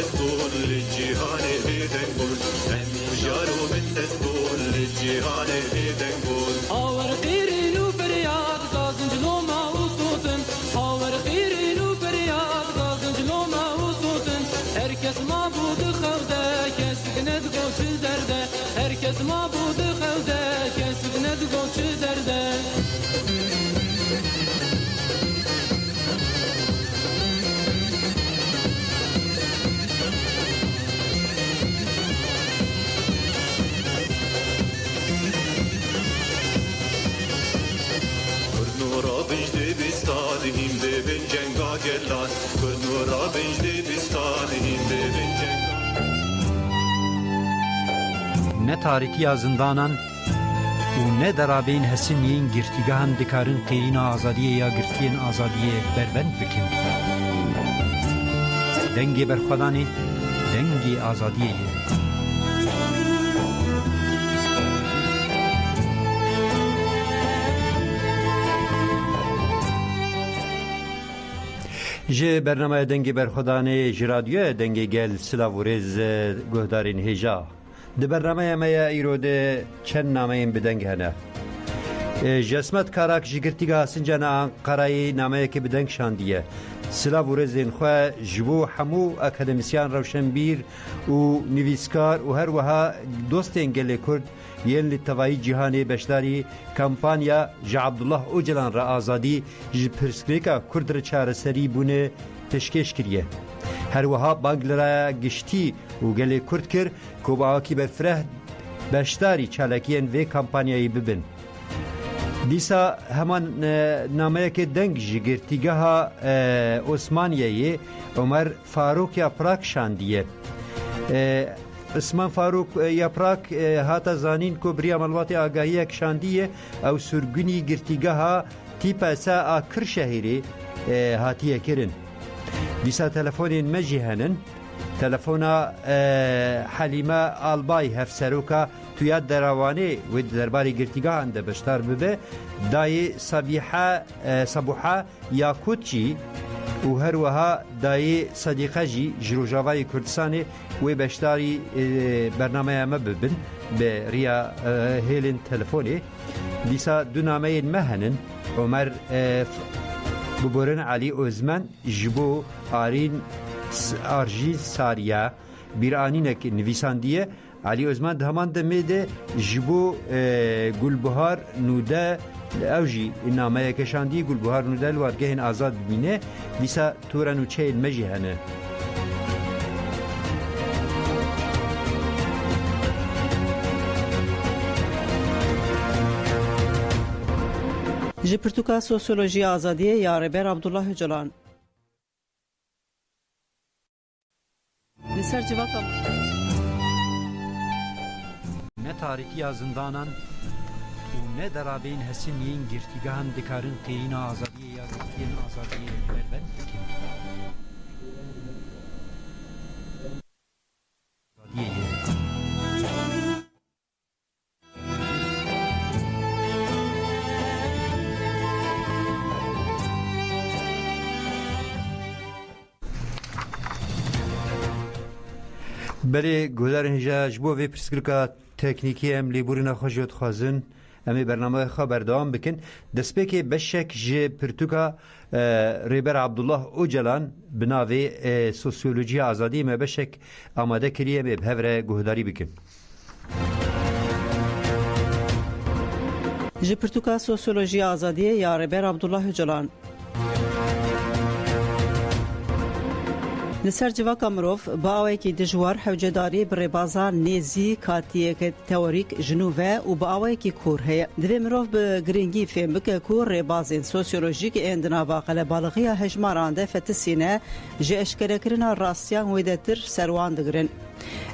دستور للجهان بيدنقول جارو من دستور للجهان بيدنقول هاور قيرين وفرياد غازن جلوما وصوتن هاور قيرين وفرياد غازن جلوما وصوتن herkes mabud xevde kesine dgoç derde herkes mabud xevde kesine dgoç derde بستانیم ببین جنگا گلان کنورا بجدی بستانیم ببین جنگا نه تاریکی زندانان و نه درابین حسینین گرتیگاهن دکارن قیرین آزادیه یا گرتین آزادیه بربند بکن دنگی برخودانی دنگی آزادیه جه برنامه دنگی برخودانه جرادیو دنگی گل سلاوریز گهدارین هجا ده برنامه میا ایروده چند نامه این بدنگ هنه جسمت کاراک جگرتیگاه سنجانا قرایی نامه که بدنگ شاندیه سلاوریزین خواه جبو همو اکادمیسیان روشنبیر و نویسکار و هر وها دوستین گل کرد یل لطوایی جهانی بشداری کمپانیا جا عبدالله اوجلان را آزادی جی پرسکریکا کرد را چارسری بونه تشکیش کریه هر وها بانگلرا گشتی و گل کرد کر که با آکی برفره بشداری چالکین و کمپانیایی ببین دیسا همان نامه که دنگ جگرتیگاه عثمانیایی عمر فاروق یا پراک شاندیه عثمان فاروق یپراک هاتا زانین کو بریا ملواتی آگاهی کشاندیه او سرگونی گرتیگاه تیپا سا آکر شهری هاتیه کرن دیسا تلفونین مجی هنن تلفونا حلیمه آلبای هفسروکا تویاد دروانه و درباری گرتیگاه انده بشتار ببه دای صبوحه یاکوتچی و هر وها دای صدیقه جی جروجاوای کردستانی و بشتاری برنامه ما ببن به ریا هیلن تلفونی دیسا دو نامه مهنن عمر ببورن علی اوزمن جبو آرین آرژی ساریا بیرانینک نویساندیه علی اوزمن دهمان دمیده جبو گلبهار نوده اوجی نامه کشاندی گلبهار نوده الوارگهن آزاد بینه دیسا تورن و چه مجی هنه ji Pirtûka Sosyolojiya Azadiye ya Reber Abdullah Öcalan li ser civaka ne tarihi zindanan و ne derabên hesîniyên girtîgehan dikarin qîyîna azadiyê ya girtiyên azadiyê berbend bikin. بله گودارن هجا جبو وی پرسکرکا تکنیکی ام لیبورنا خوشیت خوازن امی برنامه خبر دوام بکن دسته که بشک جه پرتوکا ریبر عبدالله اوجلان بناوی سوسیولوژی آزادی ما بشک آماده کریه می بهوره گهداری بکن جه پرتوکا سوسیولوژی آزادی یا ریبر عبدالله اوجلان لسر جواکا مروف باوی که دجوار حوجداری بربازا نیزی کاتیه که تئوریک جنوبه و باوی که کور هی دوی مروف به گرینگی فهم بکه کور ربازین سوسیولوژیک اندنا باقل بالغیه هجمارانده فتسینه جه اشکره کرنا راستیان ویدتر سروان دگرن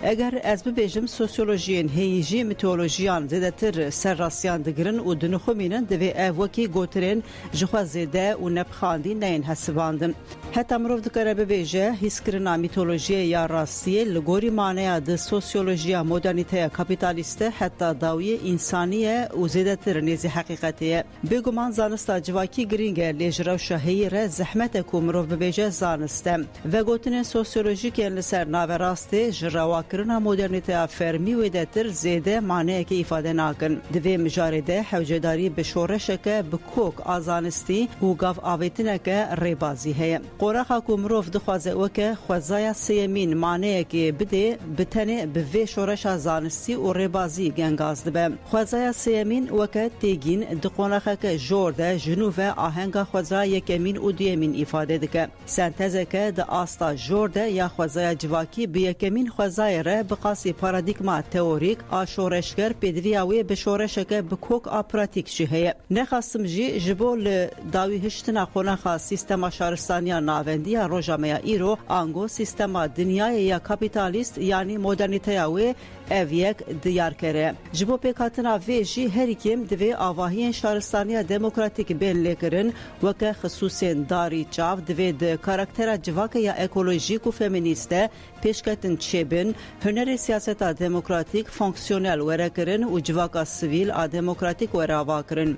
اگر از ببیجم سوسیولوژیین هیجی میتولوژیان زیدتر سرراسیان دگرن و دنخومینن دوی اوکی گوترین جخوا زیده و نبخاندی نین حسباندن. حتی مروف دکره ببیجه هیسکرنا میتولوژی یا راستی لگوری معنی د سوسیولوژیا مدرنیته کپیتالیسته حتی داوی انسانیه و زیدتر نیزی حقیقتیه. بگمان زانستا جواکی گرینگه لیجراو شهیر زحمت کو مروف ببیجه زانسته و گوتن سوسیولوژیک لسر ناو راستی جراواکرنا مدرنیته فرمی و دتر زیده معنی که ifade ناکن. دوی مجارده حوجداری بشورشکه بکوک آزانستی و گاف آویتنکه ریبازی هی. قرخا کو مروف دخوازه وکه خوزای سیمین معنی که بده بتنه به وی شورش زانستی و ریبازی گنگاز دبه. خوزای سیمین وکه تیگین دقونخه که جورده جنوب آهنگا خوزای یکمین و دیمین ifade دکه. سنتزه که د آستا جورده یا خوزای جواکی به یکمین خوزای ره بقاسی پارادیگما تئوریک آشورشگر پیدویاوی به شورشکه بکوک آپراتیک جهه. نخواستم جی جبول داوی هشتنا خونخا سیستما شهرستانیا ناوندیا روجامیا ایرو آنگو سیستما دنیای یا کپیتالیست یعنی مدرنیتیاوی اویک دیار کرده. جبو پیکاتنا ویجی هر کیم دوی آواهی شهرستانیا دموکراتیک بین لیکرن وکه خصوصین داری چاو دوی د کاراکتر جواک یا اکولوژیک و فمینیسته پیشکتن چبن هنر سیاستا دموکراتیک فونکسیونل ورکرن و جواکا سویل آ دموکراتیک وراواکرن.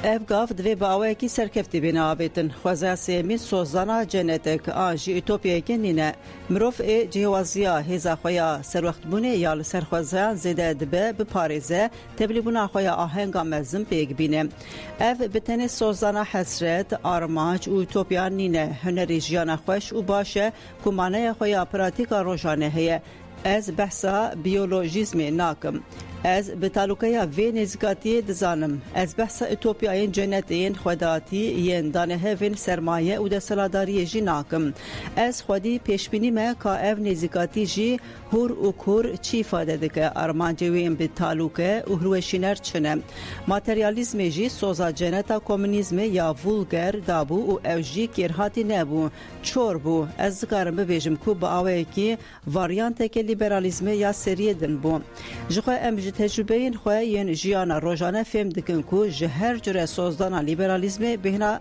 افگاف دوی باوی کی سرکفتی بنا آبیتن خوزا سیمی سوزانا جنتک آنجی ایتوپیای که نینه مروف ای جهوازیا هیزا خویا سر وقت بونه یا لسر خوزا زیده دبه بپاریزه تبلیبونا خویا آهنگا مزم پیگ بینه. اف بتنی سوزانا حسرت آرماج و ایتوپیا نینه هنری جیانا خوش و باشه کمانه خویا پراتیکا روشانه هیه. از بحثا بیولوژیزم ناکم. از به تعلقه وی نزگاتی دزانم. از بحث ایتوپیای جنتین خوداتی ین دانه وین سرمایه و دستلاداری جی ناکم. از خودی پیشبینی ما که او نزگاتی جی هور و کور چی فاده دکه ارمانجوین به تعلقه و هروشینر چنه. ماتریالیزم جی سوزا جنتا کمونیزم یا وولگر دابو و او جی کرهاتی نبو چور بو. از ذکرم ببیجم که با آوه که واریانت که لیبرالیزم یا سریه دن بو. جخواه امجد تجربه این خواه ین جیانا روزانه فهم دکن که جهر جره سوزدانا لیبرالیزم بهنا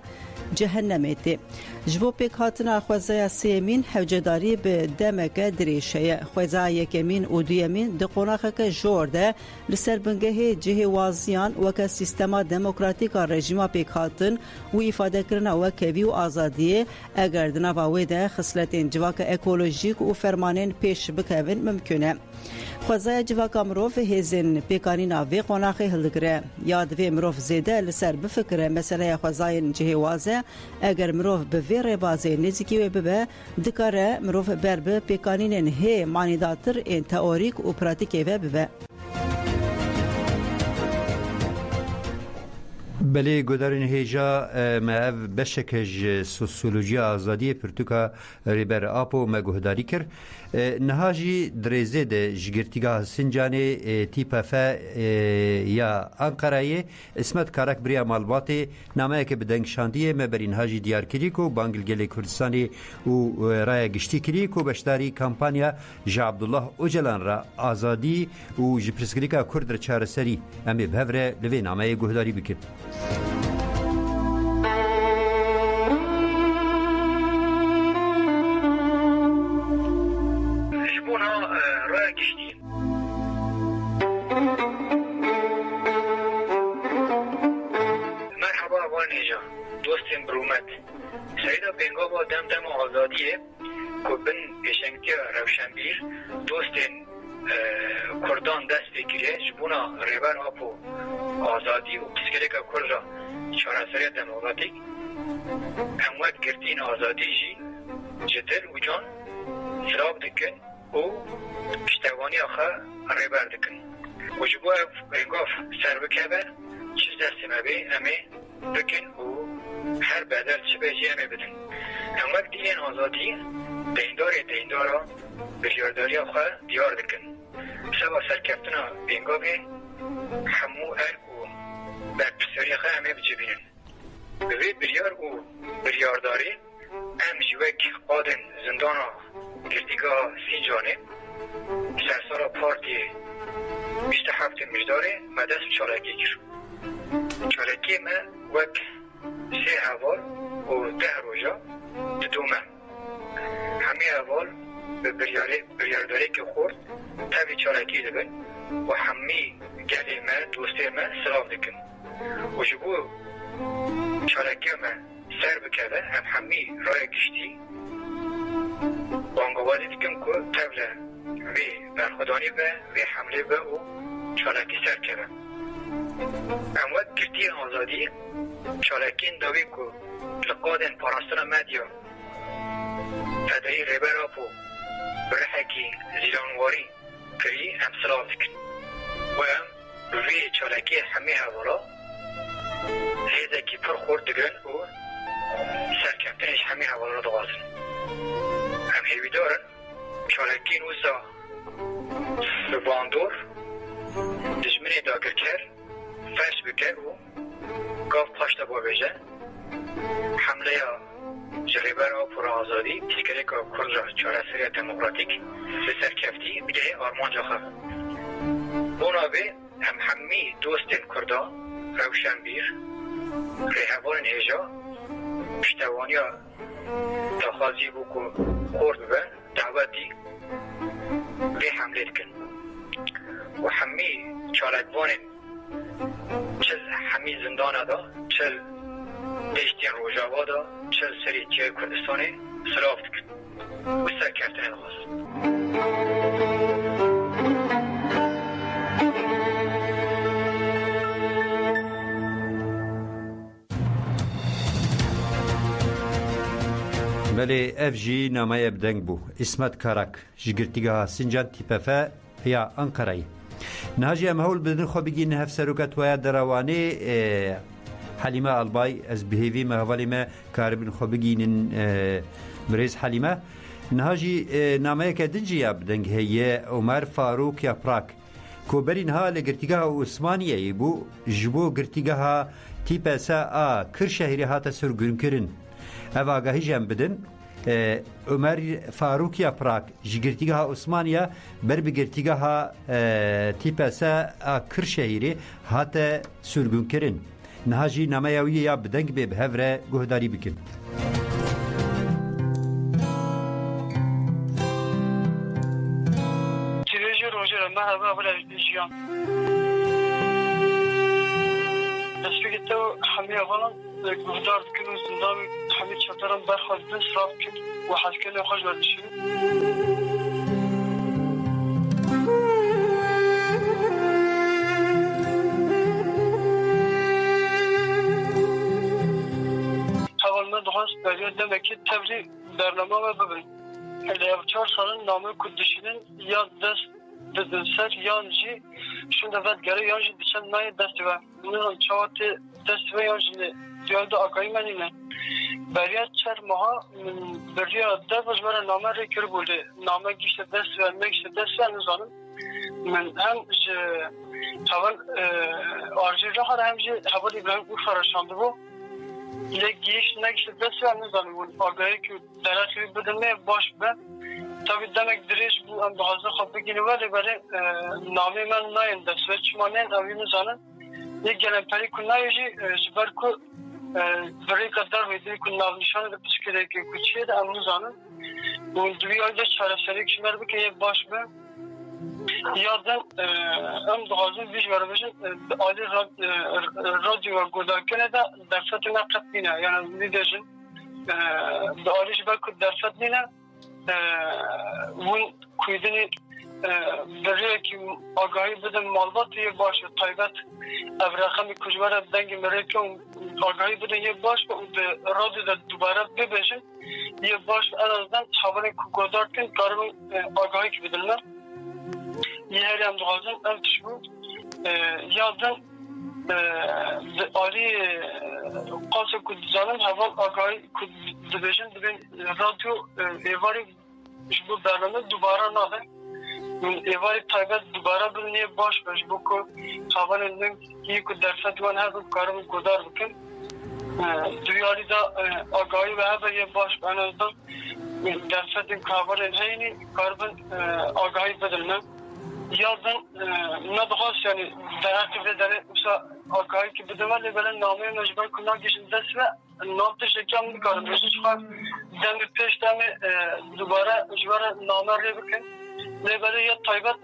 جهنمیتی. جبو پیک هاتنا خوزای سیمین حوجداری به دمک دریشه خوزای یکمین و دویمین دقوناخه که جورده لسر بنگه جهوازیان وکه سیستما دموکراتیک رژیما پیک هاتن و ifade کرنا وکوی و آزادی اگر دنواوی ده خصلتین جواک اکولوژیک و فرمانین پیش بکوین ممکنه. خوزای جواک مروف هزین پیکانینا وی قوناخه هلگره یاد وی مروف زیده لسر بفکره مسئله خوزای جهوازه اگر مروف به وی ربازه نزیکی و ببه دکاره مروف بربه پیکانین هی مانیداتر این تئوریک و پراتیک و ببه. بله گودارین هیجا معاف بشکج سوسیولوژی آزادی پرتوکا ریبر آپو مگهداری کر نهاجی درزه ده جگرتیگاه سنجانه تیپا فا یا انقرایه اسمت کارک بریا مالباته نامه که بدنگ شاندیه مبرین هاجی دیار کلیکو بانگلگل کردستانی و رای گشتی کلیکو بشداری کمپانیا جا عبدالله اوجلان را آزادی و جپرسکلیکا کرد چار سری امی بهوره لوی نامه گهداری بکن. دوستم برومت سعیدا بینگا با دم آزادیه که بن پیشنگی روشنبیر دوستن کردان دست بگیره جبونا ریبر آپو آزادی و پسکره که کرد را چارسری دموکراتیک اموت گردین آزادی جی جدل و جان سراب دکن و پشتوانی آخه ریبر دکن و جبو بینگاف سر بکبه چیز دست مبه امه بکن و هر بدل چه بیجی همه بدن هموک دین آزادی دیندارا بجارداری خواه دیار دکن سوا سرکفتنا بینگاوی همو ارگ و برپساری خواه همه بجبینن بوی بریار و بریارداری ام جوک قادن زندانا گردیگاه سی جانه سرسارا پارتی 27 مجداره مدرس چالکی گیر چالکی ما وقت 3 هوال و 10 روزا دومه همه هوال به بریارداری که خورد تبی چالکی دبن و همه گلی ما دوسته ما سلاف دکن و جبو چالکی ما سر بکده هم همه رای گشتی بانگوازی دکن که تبله وی برخودانی و حمله به و چالکی سر کرده اما گرتی آزادی چالکین داوی که لقادن پاراستان مدیا فدایی ریبر آپو برحکی زیرانواری کری هم سلاف دکن و هم وی چالکی همه حوالا هیده که پر خورد دگن و سرکمتنش همه حوالا را دغازن هم هیوی دارن چالکین وزا به باندور دجمنی داگر کر فرش بکر و گاف پاشتا با بجه حمله جریبر آب پر آزادی تسکره که کرد را چاره سری دموکراتیک به سرکفتی بگه آرمان جا خواه اونا به هم همی دوستین کردا روشنبیر ریحوان هجا پشتوانیا داخازی بو که خورد به دعوتی به حمله کن و همی چالکوان چل همی زندان دا چل دیشتین روژاوا دا چل سری جای کردستانی سلاف کن و سر کردن خواست بله اف جی نامه بدنگ بو اسمت کارک جگرتیگاه سنجان تیپفه یا انقرهی نهاجی ام هول بدن خو بگین هف سروکت ویا دروانی حلیمه البای از بهیوی مهوالی ما کاربین خو بگینن مریز حلیمه نهاجی نامه که دنجی یا بدنگ هیه عمر فاروق یا پراک کو برین ها لگرتیگاه عثمانیه بو جبو گرتیگاه تیپسا کر شهری هاتا سرگرم کرن او آگاهی جم بدن عمر فاروق یا پراک جگرتیگاه عثمانیه بر بگرتیگاه تیپسا کر شهری هاتا سرگرم کرن نهاجی نامه یاوی یا بدنگ به هفره گهداری بکن تیویجی روژه ما هوا اولا جیان دستوی تو همه اولا گهدار بکن و زندان همه چطورم برخواست بین صراف کن و حسکن خوش بردشیم اول من دخواست برید دمکی تبری برنامه و ببین الیو 4 سالن نامه کدشیدن یا دست بدن سر یانجی شونده ودگره یانجی دیشن نای دستی و نون چوات دستی و یانجی دیالده آقایی منینه برید 4 ماه برید ده بجبر نامه ری کر بوده نامه گیشت دستی و نگیشت دستی و نزانم من هم اول آرژی را هر همجی حوال ابراهیم او فراشانده بو یک گیش نگیشت دستی و نزانم آقایی که درخی بدنه باش به تابی دمک دریش بو ام بحاضر خواب بگینه ولی برای نامی من ناین دست و چما نین اوی نزانن یک گلن پری کن نایجی جبر که برای قدر ویدی کن ناو نشانه ده پس کده که کچیه ده ام نزانن و دوی آیده چاره سری کشمر بکن یک باش به یادن ام بحاضر بیش برای بشن آلی رادیو و گوداکنه ده درفت نقط نینه یعنی دیدشن به آلیش بر که درفت نینه اون کویدنی برای که آگاهی بدن مالبات یه باشه طایبت ابرخمی کجوره دنگ مره که آگاهی بدن یه باشه و به رادیو ده دوباره ببشن یه باشه ازدن حوالی که گذار کن کارمون آگاهی که بدن من یه هری هم دوغازم افتش بود یادن آلی قاسم که دزانم حوال آگاهی که دبشن دبین رادیو ایواری جبو برنامه دوباره ناده ایواری طایبت دوباره بلنیه باش باش بو که حوال نیم یه که درفت وان هر کارم گدار بکن دیاری دا آگاهی به هر یه باش به نظرم درصد کابر هینی کاربن آگاهی بدلنم یادن ندخواست یعنی در حقیقت داره مثلا آگاهی که بدم ولی بله نامه مجبور کنم گشن دست و نام تشکیم میکنم بسیش خواهد دم پیش دم دوباره مجبور نامه ری بکن بله یا طایبت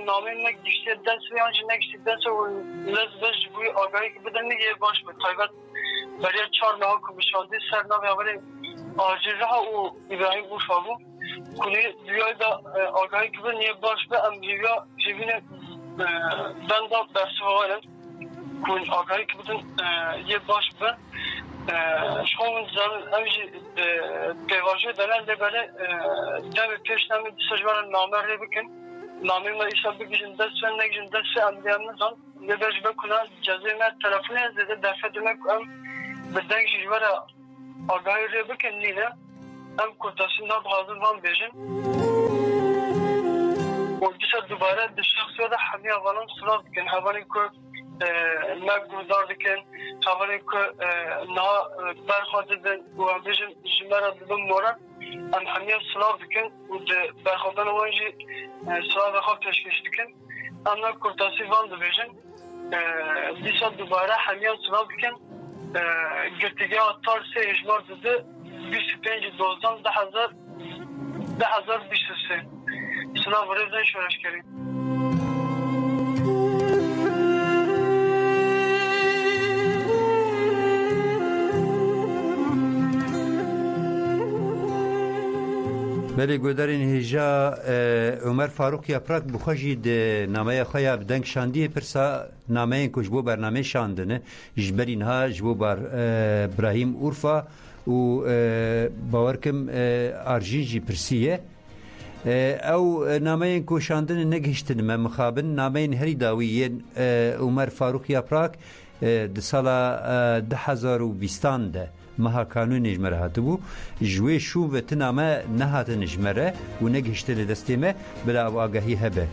نامه نگشتی دست و یانچه نگشتی دست و لزبش بوی آگاهی که بدم یه باش به طایبت برای 4 ماه که بشاده سر نامه اولی آجیزه ها و ابراهیم بوشابو کنی دیگه دا آگاهی که بدن یه باش به امریکا جیبینه بنده برسوالن کن آگاهی که بدن یه باش به شما زن همیشه دیواجه دارن لباله دم پیش نمی سجوار نامه ری بکن نامه ما ایسا بگیشن دست و نگیشن دست امدیم نزان لباش بکنن جزای من تلفونه زده دفعه دمک ام بدنگ جوار آگاهی ری بکن نیله ام کرداسی ناب حاضر وان بیشن و دیسا دوباره ده شخصی ده همه اوالان صلاف دکن حوالی که مگودار دکن حوالی که نا برخواد دن و هم بیشن جمعه دبن مورد ام همه صلاف دکن و ده برخوادن وانجی صلاف خواب تشکیش دکن ام نا کرداسی وان ده بیشن دیسا دوباره همه صلاف دکن گرتگاه اتار 3 اجمار دده 25 دوزدان 10,023 سلام ورزن شورش کریم بله گودارین هجا عمر فاروق یپراک بخوشید نامه خواه بدنگ شاندی پرسا نامه کش بو برنامه شاندنه جبرین ها جبو بر ابراهیم اورفا و باورکم آرژینجی پرسیه او نامه کوشاندن نگهشتن ما مخابن نامه هری داویین عمر فاروق یپراک د سالا 2020 ده مها قانون نجمره هاتبو جوی شو و تنامه نهات نجمره و نگهشتن دستیمه بلا آگاهی هبه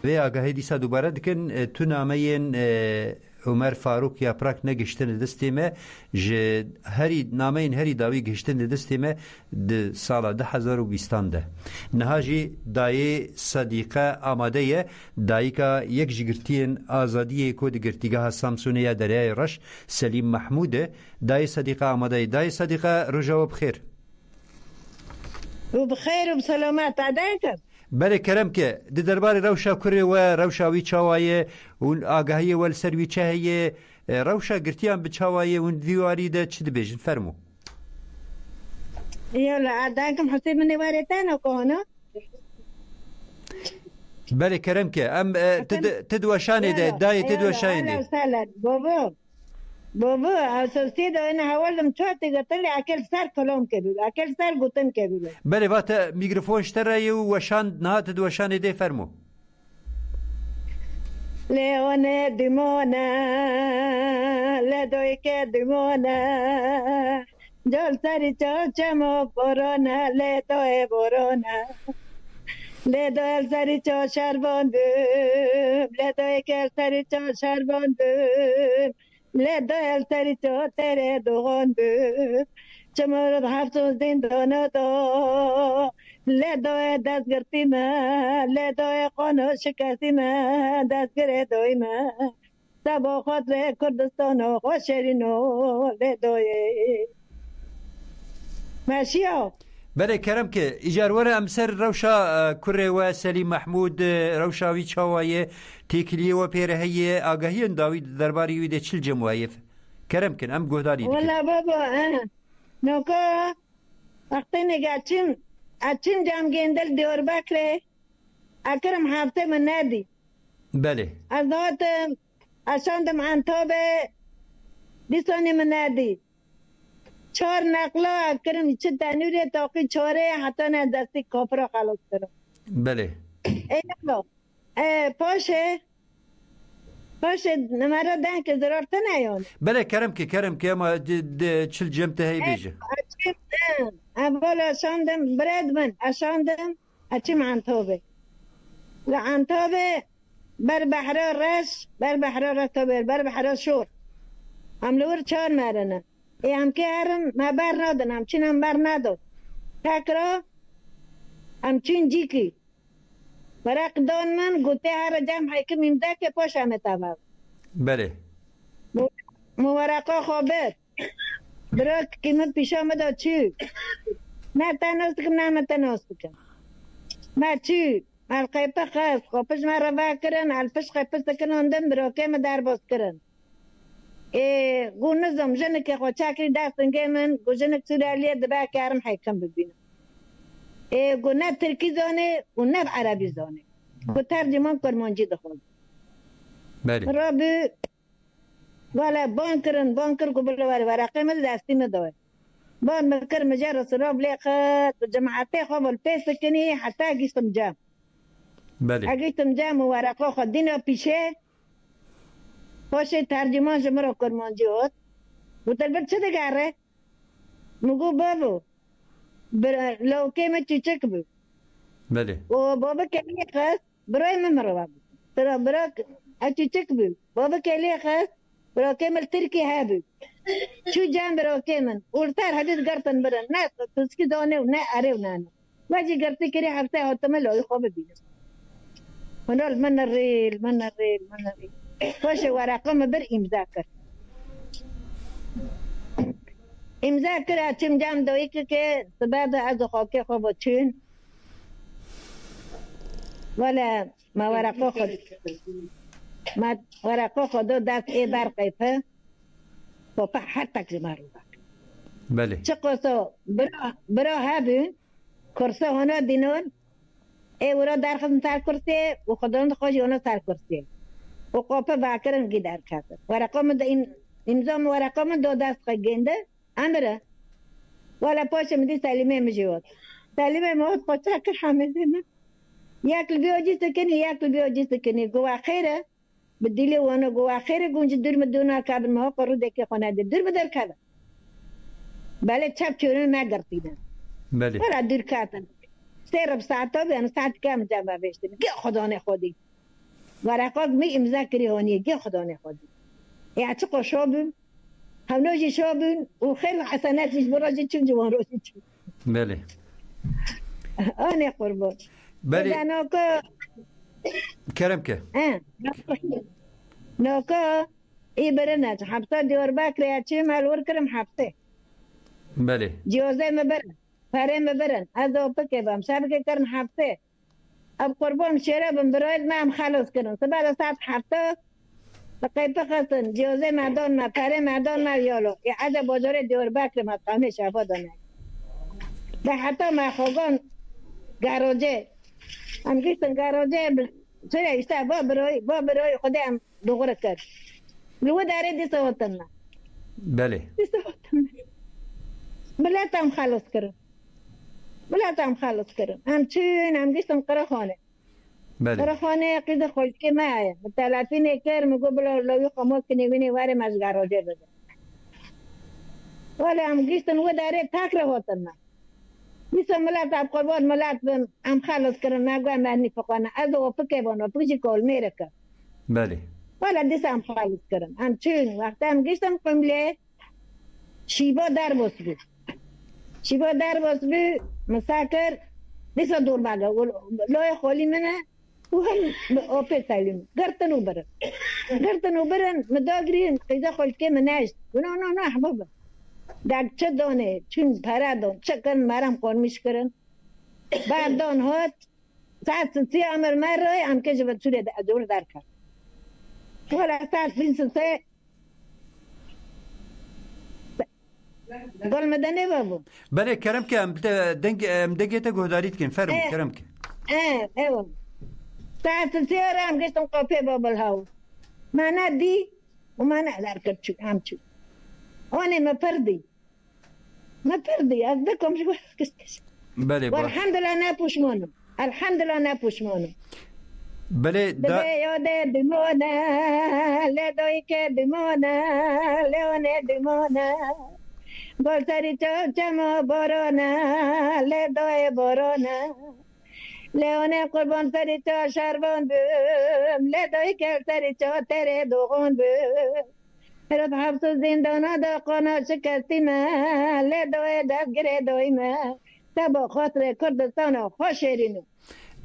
و آگاهی دیسا دوباره دکن تو نامه عمر فاروق یپراک نگشتن دستیمه جه هری نامه هری داوی گشتن دستیمه د سال 2020 ده نهاجی دای صدیقه آماده دایی که یک جگرتین آزادی کود گرتیگاه سامسونیا دریای رش سلیم محمود دای صدیقه آماده دای صدیقه رجا و بخیر و بخیر و بسلامت عدایتم بله کرم که د دربار روشا کری و روشاوی چاوایه اون آگاهی ول سروی چهیه روشا گرتیان به چاوایه اون دیواری ده چی بیشن فرمو یالا عدایتم حسیب من وارتان اکونا بله کرم که ام تدوشانه ده دای تدوشانه ده بابا اساسی ده انا حوالم چوتی قتلی اکل سر کلام کبیل اکل سر گوتن کبیل بله واتا میکروفون شتره و وشان نه تدوشانه ده فرمو لیونه دیمونه لدوی که دیمونه جل سری چاچمو برونه لدوی برونه لدوی سری چا شرباندم لدوی که سری چا شرباندم لدوی سری چا تره دوغاندم چمرد حفظ زندانه دا لدوی دست گرتی من لدوی قانو شکستی من دست گردوی من سبا خاطر کردستان خوشرینو لدوی ماشیو بله کرم که اجاروار امسر روشا کره و سلیم محمود روشاوی چاوایه تیکلیه و پیره هیه آگاهی داوید درباری ویده چل جمعایف کرم کن ام گهداری دکن والله بابا نوکا وقتی نگاه اچین جام گندل دیور بکره اکرم حافظه من ندی بله از داد اشاندم انتابه دیسانی من ندی 4 نقلا اکرم چه تنوری تاقی 4 حتی نه دستی کافر خلاص کرم بله اینا پاشه نمره دن که ضرورت نیان بله کرم که اما چل جمته هی بیجه اول اشاندم برد من اشاندم اچی من توبه لعنتابه بر بحر رش بر بحر رتابه بر بحر شور هم لور چار مرنه ای هم که هرن ما بر ندن هم چین هم بر نداد تکرا هم چین جی کی ورق دان من گوته هر جمع حکم ایمده که پاش همه تبا بله مورقا خوابت برا قیمت پیش آمده چی نه تناست کم نه من تناست کم ما چی القیپه خواست خوابش ما روا کرن الفش قیپه سکن اندن برا که ما در باز کرن گو نظم جنه که خود چاکری دستنگه من گو جنه سورالیه دبا کارم حکم ببینم گو نه ترکی زانه و نه عربی زانه گو ترجمان کرمانجی دخواد بله را بی والا بانکر کو بلا ورقه مد دستی مدوه بان مکر مجرد سراب لیقت جماعته خواب الپیس کنی حتی اگیستم جام بله اگیستم جام و ورقه خود دینا پیشه پاشه ترجمان جمرا کرمانجی هود و تلبت چه دگاره مگو بابو لوکه میں چیچک بو بله و بابا کلی خواست برای من بابو ترا برا چیچک بو بابا کلی خواست برا کمل ترکی ها بو چو جان برا کمن اولتر حدیث گرتن برن نه تسکی دانه و نه اره و نه واجی گرتی کری هفته هاتمه لای خواب بینم منال من الريل باشه ورقم بر امضا کر امضا کر چم جام دوی که سبب از خاک خواب چون ولا ما ورقه خود دست ای بر قیفه پا حتی که مارو بله چه قصه برا هبون کرسه هانا دینون ای ورا در خدم سر کرسی و خداوند خوشی هانا سر کرسی و قاپه باکرن گی در کسر ورقه من این امضا ورقه من دو دست گنده امره ولا پاشه مدی سلیمه مجیوت سلیمه موت پاچه که حمزه من یک بیاجی سکنی گوه خیره بدیلی وانا گوه خیره گونج دور مدونا کابر مها قرو دکی خانه ده دور بدر کده بله چپ چونه نگرتیدن بله ولا دور کاتن سیرب ساعتا بیان ساعت کم جمع بشتن گه خدا نخودی ورقاق می امضا کری هونیه گه خدا نخودی یعتقو شابون همنوجی شابون و خیر حسنات میش براجی چون جوان روشی چون بله آنه قربان بله کرم که نوکا ای برنج حبسه دیور باکر چه مالور کرم حبسه بله جوزه مبرن پاره مبرن از او پکه بام شبکه کرن حبسه اب قربان شیره بم براید ما هم خلاص کرن سبال ساعت حبسه بقیپه خستن جوزه مردان ما پاره مردان ما یالو ای عجب بازار دیور باکر ما قامه شفا دانه ده حتی ما خوگان گاروجه هم گیستن گاروجه چرا ایستا با برای خودم دوغره کرد لو داره دیسه وطن ما بله دیسه وطن بلاتم خلاص کرم هم چون هم گیستن قرخانه بله قرخانه قید خوشکی ماه متلافین کر مگو بلا لوی خموز کنی وینی واره از گاروجه بده ولی هم گیستن و داره تاکره وطن ما میسا ملات اب قربان ملات هم خلاص کرن نگوه معنی فقانه از او پکه بانو پکشی کول میره که بله والا دیسا هم خلاص کرن هم چون وقت هم گشتم قمله شیبا در باز بی مساکر دیسا دور باگه لوی خولی منه و هم اوپی سالیم گرتنو برن مداگرین قیزا خلکه منشت نه احبابه در چه دانه چون پره دان چه کن مرم قرمیش کرن بعد دان هات ساعت سی امر مرای هم که جبت سوره دور در کرد ولا ساعت سه قول مدنی بابو بله کرم که دنگیت گهداریت کن فرم کرم که ایوه ساعت سی هم گشتم قاپه بابل هاو مانا دی و مانا در کرد چو هم چو آنه ما پردی از بکم شو کس بله والحمدلله نپوشمانم بله دبی یاده دمونه لدوی که دمونه لیونه دمونه گل سری چما بارانه لدوی بارانه لیونه قربان سری چا شربان بم لدای که سری چا تره دوغان بم رب حبس و زندانا دا قانا شکستی من لدای دستگره دای من تبا خاطر کردستان خوشیرینو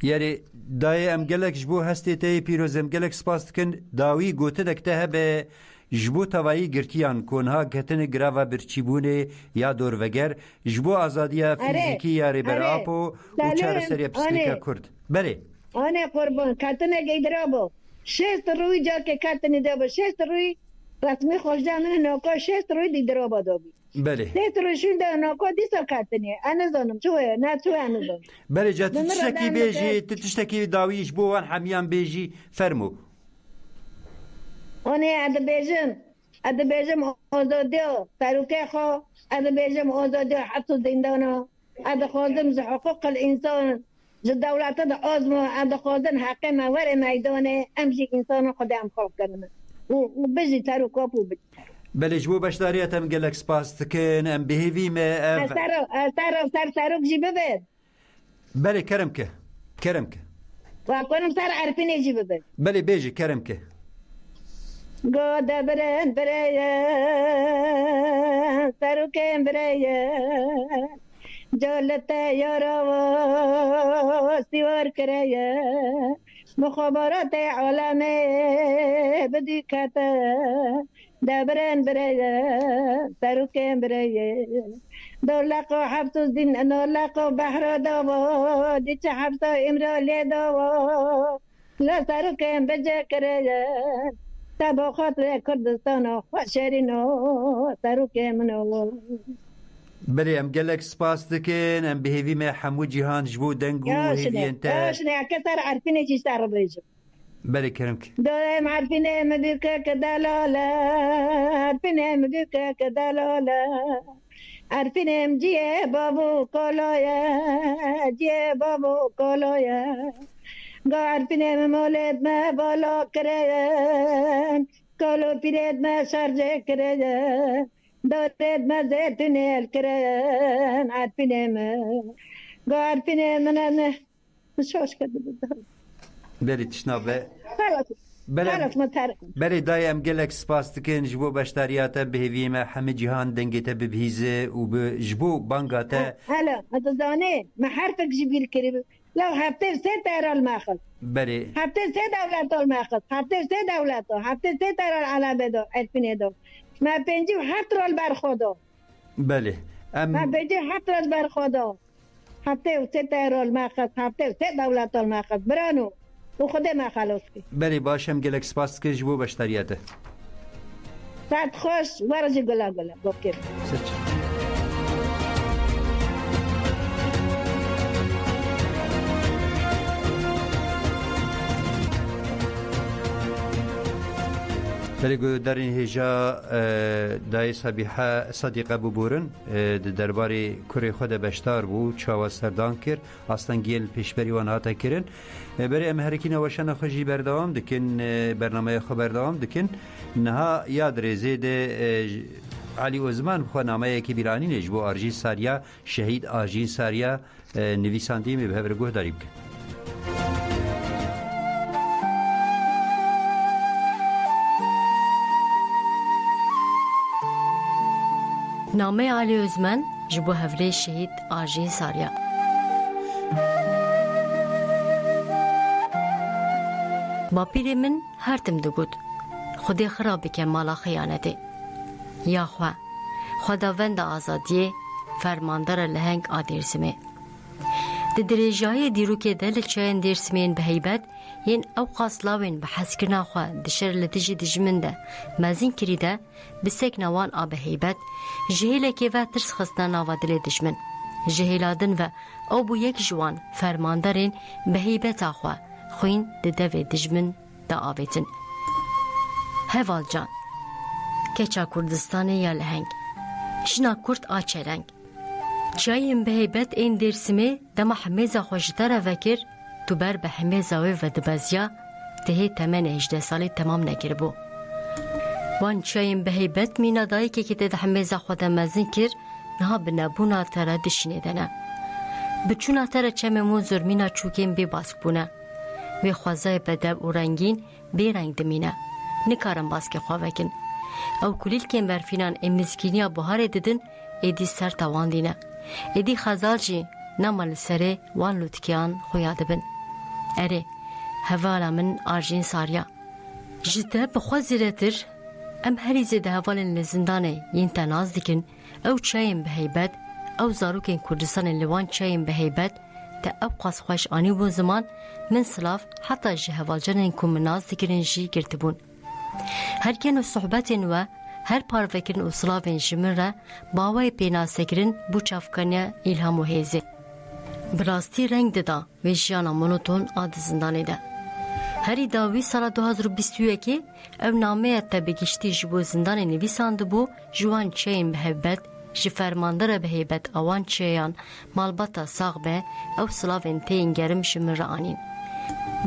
یعنی دای ام گلک جبو هستی تی پیروز ام گلک سپاس کن داوی گوته دکته هبه جبو توایی گرتیان کنها گتن گراوا برچیبونه یا دور وگر جبو آزادیا فیزیکی یا ریبر آپو و چار سری پسلیکا کرد بله آنه قربان کتنه گیدرابو شست روی جا که کتنه دابو شست روی رسمی خوشدامن نوکا شست روی دیدرابا دابی بله شست روی شونده نوکا دیسا کتنه انزانم چوه نه چوه انزانم بله جا تشتکی بیجی تشتکی داویش بو وان حمیان بیجی فرمو آنه اد بیجم آزادیو تروکه خو اد بیجم آزادیو حبس و زندانا اد خوازم ز حقوق الانسان ز دولت دا آزمو اد خوازن حق مور میدانه امشی انسان خودم خواب کردن و بجی تروکا پو بجی بله جبو بشداریت ام گلک سپاس تکن ام بهیوی ما سروک جی ببید بله کرم که و کنم سر عرفینه جی ببید بله بیجی کرم که گود برن سروکم برن جالته یارا و سیوار کرایه مخابرات عالم بدی کتا دبرن برای سروکم برای دولق و حبس و زین دولق و بحر داوا دیچه حبس و امرالی داوا لا سروکم بجه کرایه تبا خاطر کردستان و خوشرین و سروکم نو بله ام گلک سپاس دکن ام بهیوی ما حمو جهان جبو دنگو هیوی انتا یاشنه کسر عرفینه چی سر بیجم بله کرم که دایم عرفینه مدوکه کدلاله عرفینه مدوکه کدلاله عرفینه جیه بابو کالایه گا عرفینه مولد ما بالا کرن کالو پیرد ما شرجه کرن دارد ما زیتونیل کرن عرفینه ما گا عرفینه من شوش کرده بودم بله تشنابه خلاص مترك بله دایم گلک سپاس دکن جبو بشتاریاتا بهیوی ما همه جهان دنگیتا ببهیزه و بجبو بانگاتا هلا هتزاني ما حرفك جبيل كريم لو هفتر ست ايرال ماخذ بله هفتر ست دولات الماخذ هفتر ست دولات هفتر ست ايرال على بدو عرفني دو ما بنجي هفتر البرخودو بله ما بنجي هفتر البرخودو هفتر ست ايرال ماخذ هفتر ست دولات الماخذ برانو وخده ما خلاص كي بله باشم گلک سپاس دکن جبو بشتاریاتا ساعت خوش ورجي قلا بوكير بله گودارین هجا دای صدیقه ببورن درباره کره خود بشتار بو چاوا سردان کر اصلا گیل پیشبری وان هاتا کرن برای ام هرکی نوشن خوشی بردوام دکن برنامه خبر دوام دکن نها یاد ریزه ده علی عثمان خو نامه کی بیرانی نجبو آرژین ساریا شهید آرژین ساریا نویسنده می به برگوه داریم که نامه علی عثمان جبو هفله شهید آرژین ساریا باپیر من هر تم دگود خودی خرابی که مالا خیانته یا خداوند آزادیه فرماندار لهنگ آدیرسمه ده درجای دیروکه دل چاین دیرسمین به هیبت ین او قاسلاوین به حسکرنا خواه دشر لدجی دجمنده مزین کریده بسک نوان آب هیبت جهیله که و ترس خستنا نوا دل دجمن جهیلادن و او بو یک جوان فرماندارین به هیبت آخواه خوین ده دوی دجمن دا آویتن هوال جان کچا کردستانه یا لهنگ شنا کرد آچرنگ چایم به هیبت این درسمه دما حمیزا خوشتر وکر تو بر به حمیزاوی و دبازیا تهی تمن 18 سالی تمام نگر بو وان چایم به هیبت مینا دایی که ده حمیزا خودم مزین کر نها بنابونا ترا دشنیدنه بچونا تر چممون زرمینا چوکین بی باسک بونه و خوازای بدب و رنگین بی رنگ دمینه نکارم باسک خواهکن او کلیل کن برفینان امزگینیا بهار دیدن ایدی سر توان دینه ایدی خزال جی نمال سره وان لوتکیان خویاده بن اره هوالا من آرژین ساریا جده بخواه زیرتر ام هری زیده هوالن لزندانه ین تناز دیکن او چایم به هیبت او زاروکین کردستان لوان چایم به هیبت تا او قاس خوش آنی بون زمان من سلاف حتی جه هوالجانین کن مناز دیکرین جی گرتبون هر کن و صحبتین و هر پاروکن و سلافین جمن را باوی پینا سکرین بو چافکانیا ایلهام و هیزه براستی رنگ دادا و جیانا منوتون آد زندانه ده هری داوی سال 2021 او نامه تبگیشتی جبو زندان نویسانده بو جوان چین به هیبت جی فرماندر به هیبت اوان چیان مالباتا ساغ به او سلاوین تین گرم جمن را آنین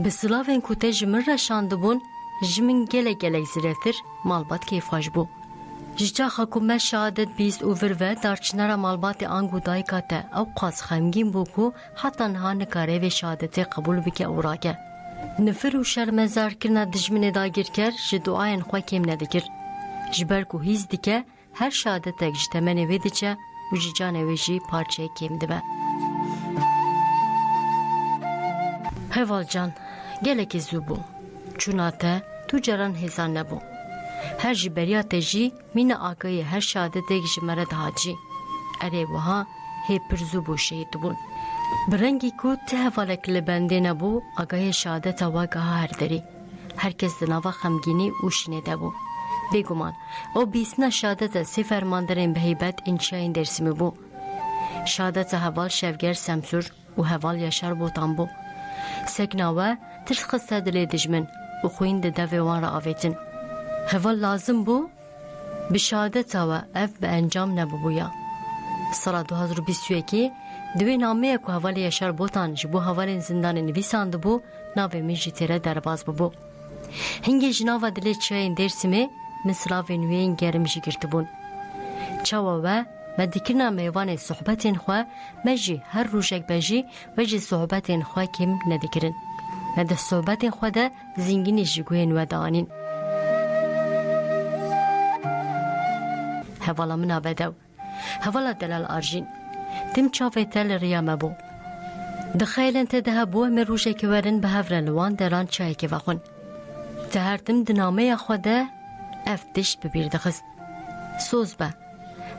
به سلاوین کوته جمن را شانده بون جمن گله گله زیرتر مالبات کیفاش بو جا حکومت شهادت بیست اوور و دارچنارا مالبات آنگو دایکاته او قاس خمگین بو کو حتی نها نکاره و شهادت قبول بکه اوراکه نفر و شرمزار کرنا دجمن داگیر کر جدوآین خواه کم ندکر جبر کو هیز دیکه هر شهادت اجتمن ویدیچه و جیجان ویجی پارچه کم دبه هوال جان گلک زوبو چوناته تو جران هزان نبو هر جبریات جی مین آگای هر شهادت جمره دهاجی اره وها هی پرزو بو شهید بون برنگی کو ته حوالک لبنده نبو آگای شهادت واقعا هر داری هرکس دناوا خمگینی اوشینه دبو بگمان او بیسنا شهادت سی فرماندرین به هیبت انشاین درسمی بو شهادت حوال شفگر سمسور و حوال یشار بوتان بو سکناوه ترس خسته دلی دجمن و خوین ده وان را آویتن هوال لازم بو بشهادت و اف به انجام نبو بویا سال 2021 دوی نامه که هوال یشار بوتان جبو هوال زندان نویساند بو ناوه من جیتره درباز بو هنگی جناوه دلی چاین درسمه مثلاو نوین گرم جی گرتبون چاوه و مدکرنا میوان صحبتین خواه مجی هر روشک بجی و جی صحبتین خواه کم ندکرن مده صحبتین خواه ده زنگین جگوین و دانین هوالا منا بدو هوالا دلال آرژین تم چاوه تل ریامه بو دخیلن تده بو مروشه که ورن به هفرلوان دران چای که وخون تهرتم دنامه خوده افتش ببیر دخست سوز به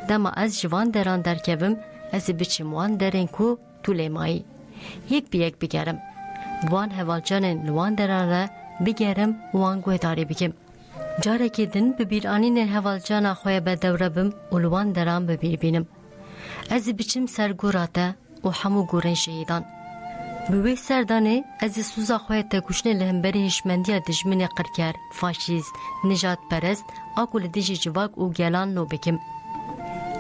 دما از جوان دران درکبم از بچموان درین کو طول مایی یک بگرم وان هوالجانن لوان دران را بگرم وان گوهداری بگم جاره که دن ببیر آنین هوالجانا خواه به دوره بم و لوان دران ببیر بینم از بچم سرگوراته و همو گورن شهیدان بوی سردانه از سوزا خواه تکوشن لهمبری هشمندی دجمن قرکر فاشیست نجات پرست آکول دیجی جواک و گلان نو بکم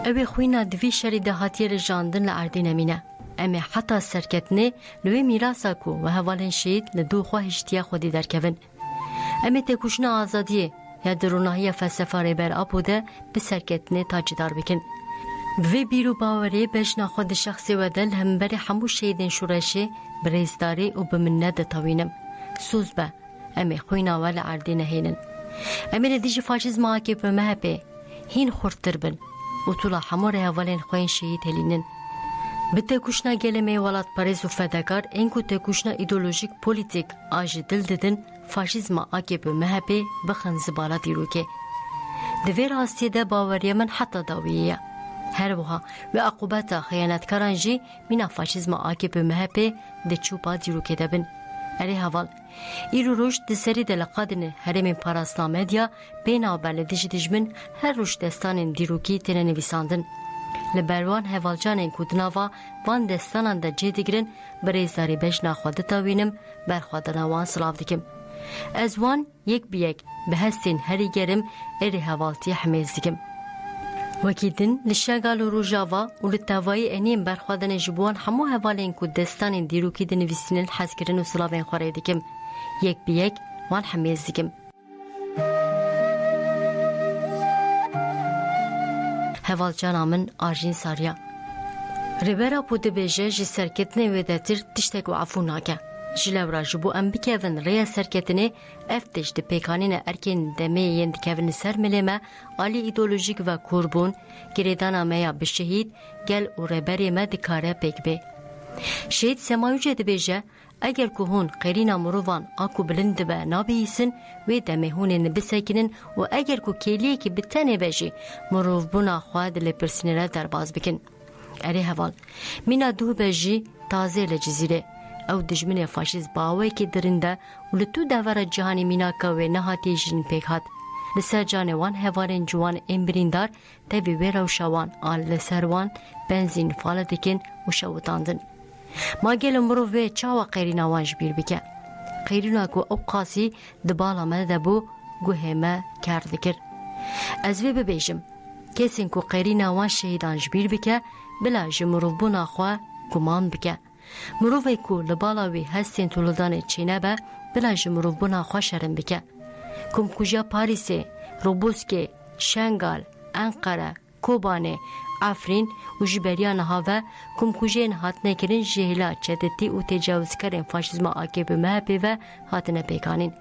اوی خوینا دوی شری دهاتی رجاندن لعردین امینه اما حتی سرکتنه لوی میراسا کو و هوالن شهید لدو خواه هشتیا خودی درکون اما تکوشن آزادیه یا دروناهی فلسفه بر آبوده به سرکتنه تاجدار بکن وی بیرو باوری بجنا خود شخصی و دل هم بری همو شهیدین شورشه بریزداری و بمنه دتاوینم سوز به امی خوینا ولی عردین هینن امی ندیجی فاشیزم آکی به مهبه هین خورتر بن و طولا همو رهوالین خوین شهید هلینن به تکوشنا گلمه ولات پریز و فدکار اینکو تکوشنا ایدولوژیک پولیتیک آج دل ددن فاشیزم آکی به مهبه بخن زبالا دیروکه دوی راستی ده باوری من حتی داویه هر وها و عقوبات خیانتکاران جی مینا فاشیزم آکی به مهبه ده چوبا دیروکه دبن اری حوال ایرو روش دسری دلقادن هرمین پاراسنامه دیا بینا بلدیج دجمن هر روش دستان دیروکی تنه نویساندن لبروان هوالجانین کودناوا وان دستانان ده جی دیگرن بریزاری بجنا خواده تاوینم برخوادن وان سلاف دیکم از وان یک بیگ به هستین هری گرم اری هوالتی حمیز دیکم وکیدن لشاگال و روژاوا و لطاوای انیم برخوادن جبوان همو هوالین که دستان دیروکی ده نویسینن حز کرن و سلاوین خوره دیکم یک بیگ وان حمیز دیکم هوال جانا من آرژین ساریا ربرا بود بیجه جی سرکتنه و دتر تشتک و عفو ناکه. جلورا جبو ام بکوین ریا سرکتنه افتش ده پیکانین ارکین دمه یند کون سر ملمه آلی ایدولوژیک و کوربون گریدانا میا بشهید گل و ربری ما دکاره پیک بی. شهید سمایوچه ده بیجه اگر که هون قیرینا مروان آکو بلند به نابیسن و دمه هون نبسکنن و اگر که کلیه که بتنه بیجی مروف بونا خواد لپرسنره در باز بکن. اره هوال مینا دو بیجی تازه لجزیره او دجمن فاشیست باوی که درنده و لطو دور جهانی مینا که و نهاتی جین پیک هات. لسر جانوان هوارن جوان امبریندار تاوی ویر و شوان آن لسروان بنزین فالدکن و شوتاندن. ما گل مروه چاوا قیرینا وانج بیر بکه. قیرینا گو او قاسی دبالا مده بو گو همه کردکر. از وی ببیجم کسین کو قیرینا وان شهیدانج بیر بکه بلا جمروف بونا خواه گمان بکه. مروفه کو لبالاوی هستین طولدان چینه به بلا جمروف بونا خواه شرم بکه. کم کجا پاریسه، روبوسکه، شنگال، انقره، کوبانه، افرین و جبریان هاوه کم کجین هاتنه کرن جهلا چدتی و تجاوز کرن فاشیزم آکیب محبه و هاتنه پیکانین.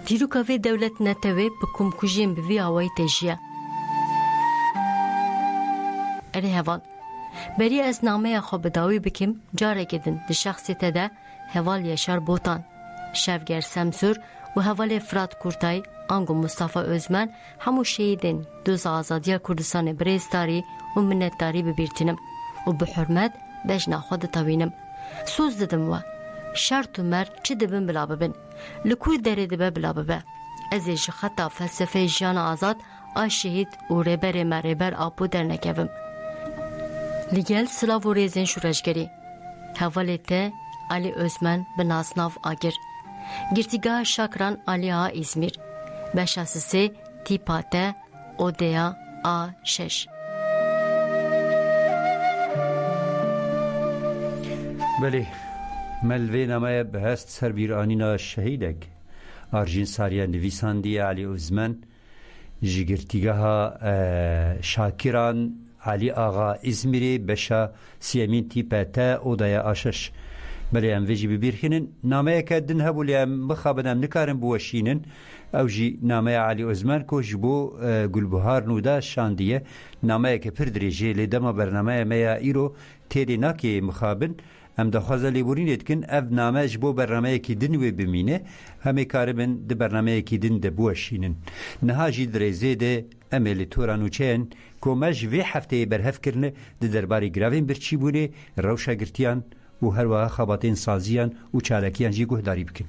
دیروکاوی دولت نتوه بکم کجین بوی آوائی تجیه. اره هوال بری از نامه خواب بداوی بکم جاره کدن ده شخصیت ده هوال یشار بوتان، شفگر سمسور و هوال فراد کورتای آنگو مصطفی özmen همو شهیدین دوز آزادیا کردستان بریستاری و منتداری ببیرتینم و به حرمت بجنا خود تاوینم. سوز ددم و شرط و مر چه دبن بلا ببن لکوی داره دبه بلا ببه از ایش خطا فلسفه جان آزاد آ شهید و ریبر مریبر آبو در نکوم. لگل سلاو و ریزین شورشگری هوالی ته علی özmen به ناسناف آگر گرتیگاه شاکران آلیها İzmir بشاسسه تیپاته اودیا A6. بله ملوی نمای بهست سربیرانینا شهیدک آرژین ساریا نویساندی علی özmen جگرتیگاه شاکران علی آقا İzmir'i بشا سیمین تیپاته اودیا A6. بله ام ویجی ببیرخینن نامه کدن هبولی ام بخابن نکارن بوشینن او جی نامه علی özmen کو جبو گلبهار نودا شاندیه نامه که پر دریجه لیدما برنامه میا ایرو تیری ناکی مخابن ام دخوازه لیبورین اتکن اف نامه جبو برنامه که دن وی بمینه همه کاربن ده برنامه که دن ده بوشینن نها جی دریزه ده املی تورانو چین کو مج وی هفته برهف کرنه ده درباری گراوین برچی بونه روشا گرتیان و هر وقت خباتین سازیان و چالکیان جی گهداری بکن.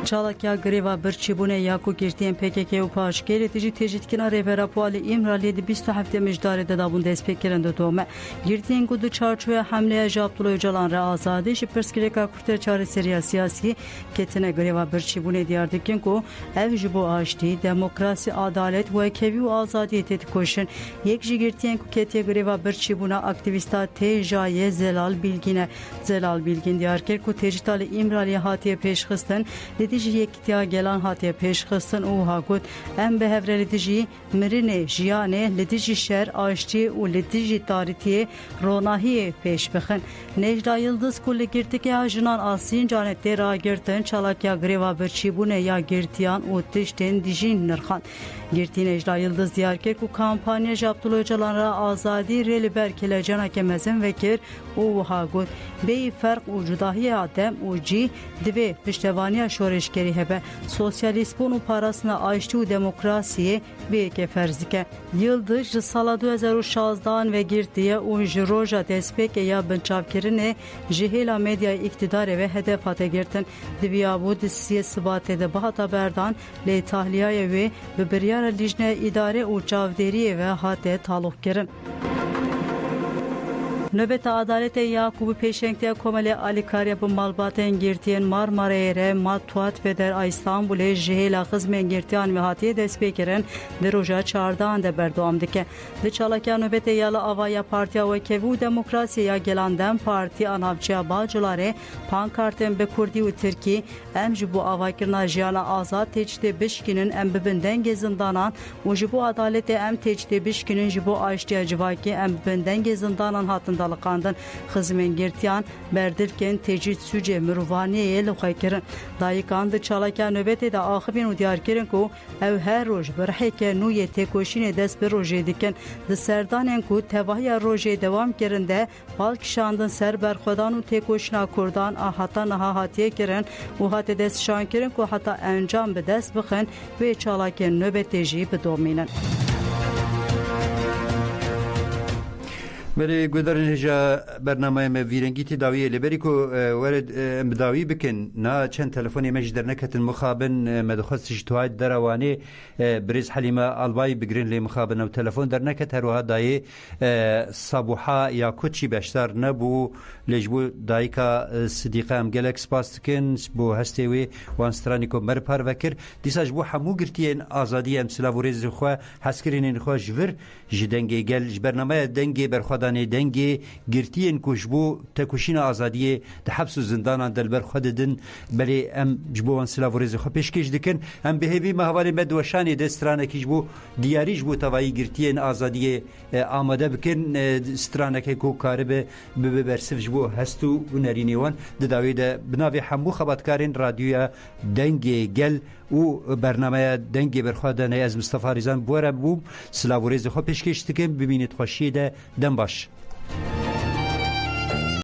چالکیا گریوا برچیبونه یاکو گرتین PKK و پاشگری تیجی تجید کنا ریبرا پوالی امرالی دی 27 مجدار دادابون دست پیکرن دو دومه گرتین گودو چارچوه حمله جابطلو جلان را آزادش پرسکریکا کرتر چار سریا سیاسی کتنه گریوا برچیبونه دیار دکن کو او جبو آشتی دموکراسی عدالت و کیوی و آزادی تیت کوشن یک جی گرتین کو کتی گریوا برچیبونه اکتیویستا تیجای زلال بیلگین دیار کر کو تجیتال امرالی هاتی پیشخستن دیجی یکتیا گلان هاتی پیشخستن او ها گود ام به هفره دیجی مرنه جیانه لدیجی شهر آشتی و لدیجی تاریتی روناهی پیش بخن نجدا یلدز کل گرتی که جنان آسین جانت را گرتن چالاکیا گریوا برچیبونه یا گرتیان و تشتین دیجین نرخان گرتی نجدا یلدز دیار که کو کامپانیا جابطلو جلان را آزادی ریلی برکل جانا که مزن وکر او ها گود بی فرق و جداهی آدم و جی دوی پشتوانی شورشگری هبه سوسیالیسپون و پاراسنا آشتی و دموکراسیه به که فرضی که یلدز سال 2016 و گرتیه و جروجا دسپک یا بنچاوکرنه جهیلا مدیا اقتدار و هدفات گرتن دویا بود سیاسبات ده بحثا بردان لی تحلیه و بریار لجنه اداره و چاودری و هاته تعلق کرن نوبت عدالت یاکوب پیشنگتی کمال آلیکاریا به مالباتن گرتین مارماره ماتوات و در استانبول جهیل خزمین گرتیان مهاتی دست بکرن در روزا 14 ده بردوام دکه ده چالاکیا نوبت یالا آوایا پارتیا و کیو دموکراسی یا گلاندم پارتی آنابچیا باجولاره پانکارتن به کردی و ترکی ام جبو آواکرنا جیانا آزاد تجتی بشکنن ام ببندنگ زندانان و جبو عدالت ام تجتی بشکنن جبو آشتیا جواکی ام ببندنگ زندانان هاتن دلقاندن خزمین گرتیان بردرکن تجید سوجه مروانیه لخواه کرن دایکان ده چالاکیا نوبت ده آخبین و دیار کرن که او هر روز برحی که نوی تکوشین دست به روژه دیکن ده سردانن که تواهی روژه دوام کرن ده بالکشاندن سر برخودان و تکوشنا کردان آهاتا نها هاتیه کرن و هات دست شان کرن که حتی انجام به دست بخن و چالاکیا نوبت جی بدومینن ولی گذرن هجا برنامه ویرنگی تداوی لبری کو ورد مداوی بکن نا چند تلفنی مجدر نکتن مخابن مدخستش تواد دروانی بریز حلیمه آلبای بگرین لی مخابن و تلفن در نکت هروها دای صبوحا یا کچی بشتر نبو لجبو دایکا صدیقه ام گلکس پاستکن بو هستیوی وانسترانی کو مرپار وکر دیساج بو همو گرتین آزادی ام سلاوریز خو حسکرین خو جور جدنگی گل برنامه دنگی برخواد دنگی گرتین کوشبو تکوشین آزادی ده حبس و زندان دل بر خود دن بلی ام جبوان سلاوریز خو پیشکش دکن ام بهوی مهواری مدوشانی دسترانه کی جبو دیاری جبو توایی گرتین آزادی آماده بکن استرانه که کو کارب ببرسف جبو هستو و نرینیوان ده داوی ده بناوی همو خباتکارین رادیویا دنگی گل و برنامه دنگی برخوادنه از مصطفی ریزان بوره بوم سلاوریز خو پیشکش دکن ببینید خوشی ده دن باش